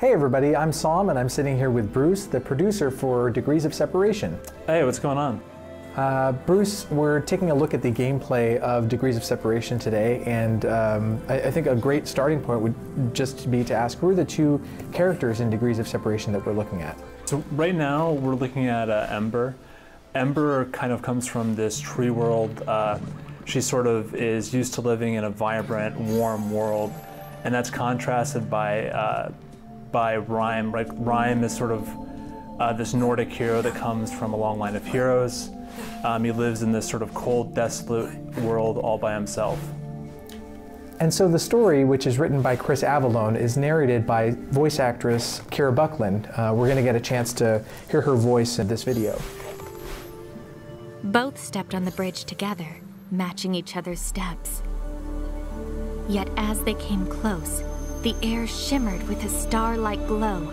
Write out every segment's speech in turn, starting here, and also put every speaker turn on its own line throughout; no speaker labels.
Hey everybody, I'm Sam and I'm sitting here with Bruce, the producer for Degrees of Separation.
Hey, what's going on?
Bruce, we're taking a look at the gameplay of Degrees of Separation today, and I think a great starting point would just be to ask, who are the two characters in Degrees of Separation that we're looking at?
So right now we're looking at Ember. Ember kind of comes from this tree world. She sort of is used to living in a vibrant, warm world, and that's contrasted by Rhyme. Like, Rhyme is sort of this Nordic hero that comes from a long line of heroes. He lives in this sort of cold, desolate world all by himself.
And so the story, which is written by Chris Avallone, is narrated by voice actress Kira Buckland. We're going to get a chance to hear her voice in this video.
Both stepped on the bridge together, matching each other's steps. Yet as they came close, the air shimmered with a star-like glow,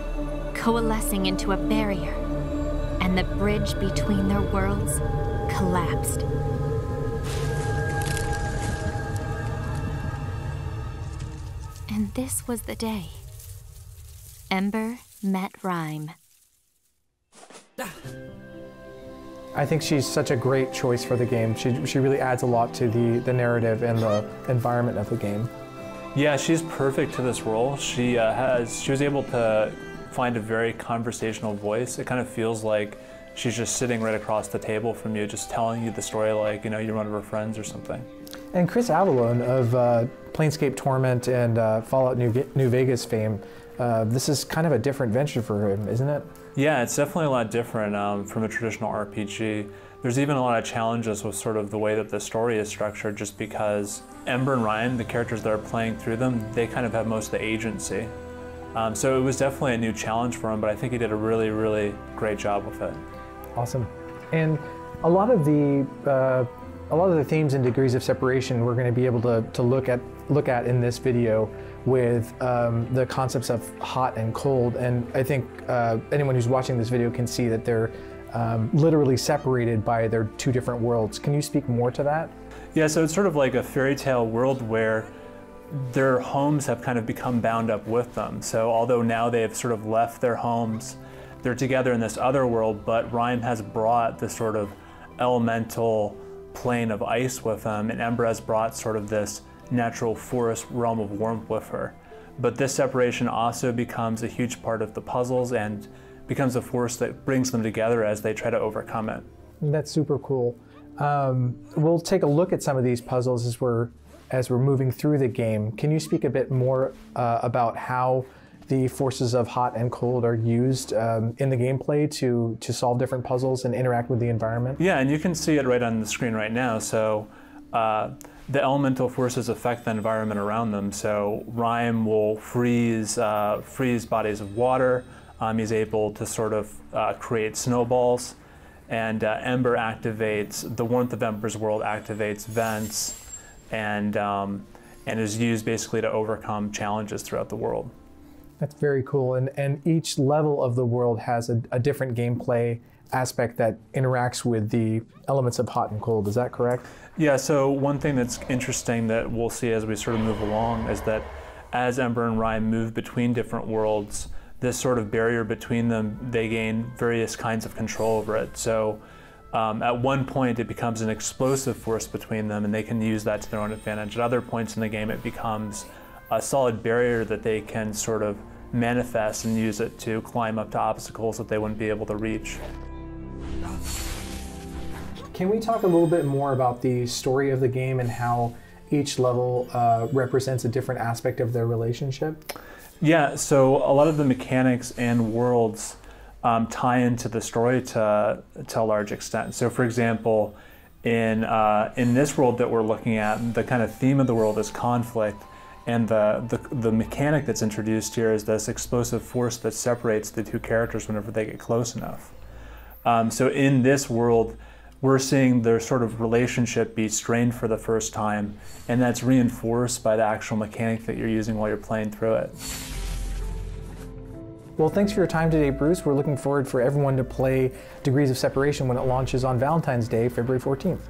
coalescing into a barrier, and the bridge between their worlds collapsed. And this was the day Ember met Rhyme.
I think she's such a great choice for the game. She really adds a lot to the narrative and the environment of the game.
Yeah, she's perfect to this role. She was able to find a very conversational voice. It kind of feels like she's just sitting right across the table from you, just telling you the story like, you know, you're one of her friends or something.
And Chris Avallone of Planescape Torment and Fallout New Vegas fame, this is kind of a different venture for him, isn't it?
Yeah, it's definitely a lot different from a traditional RPG. There's even a lot of challenges with sort of the way that the story is structured, just because Ember and Ryan, the characters that are playing through them, they kind of have most of the agency. So it was definitely a new challenge for him, but I think he did a really, really great job with it. Awesome.
And a lot of the themes and Degrees of Separation we're going to be able to look at in this video with the concepts of hot and cold. And I think anyone who's watching this video can see that they're literally separated by their two different worlds. Can you speak more to that?
Yeah, so it's sort of like a fairy tale world where their homes have kind of become bound up with them. So although now they've sort of left their homes, they're together in this other world, but Rhyme has brought this sort of elemental plane of ice with them, and Ember has brought sort of this natural forest realm of warmth with her. But this separation also becomes a huge part of the puzzles and becomes a force that brings them together as they try to overcome it.
That's super cool. We'll take a look at some of these puzzles as we're moving through the game. Can you speak a bit more about how the forces of hot and cold are used in the gameplay to solve different puzzles and interact with the environment?
Yeah, and you can see it right on the screen right now. So the elemental forces affect the environment around them. So Rhyme will freeze bodies of water. He's able to sort of create snowballs. And Ember activates, the warmth of Ember's world activates vents and is used basically to overcome challenges throughout the world.
That's very cool. And each level of the world has a different gameplay aspect that interacts with the elements of hot and cold. Is that correct?
Yeah, so one thing that's interesting that we'll see as we sort of move along is that as Ember and Rhyme move between different worlds, this sort of barrier between them, they gain various kinds of control over it. So at one point it becomes an explosive force between them and they can use that to their own advantage. At other points in the game it becomes a solid barrier that they can sort of manifest and use it to climb up to obstacles that they wouldn't be able to reach.
Can we talk a little bit more about the story of the game and how each level represents a different aspect of their relationship?
Yeah, so a lot of the mechanics and worlds tie into the story to a large extent. So for example, in this world that we're looking at, the kind of theme of the world is conflict. And the mechanic that's introduced here is this explosive force that separates the two characters whenever they get close enough. So in this world, we're seeing their sort of relationship be strained for the first time, and that's reinforced by the actual mechanic that you're using while you're playing through it.
Well, thanks for your time today, Bruce. We're looking forward for everyone to play Degrees of Separation when it launches on Valentine's Day, February 14th.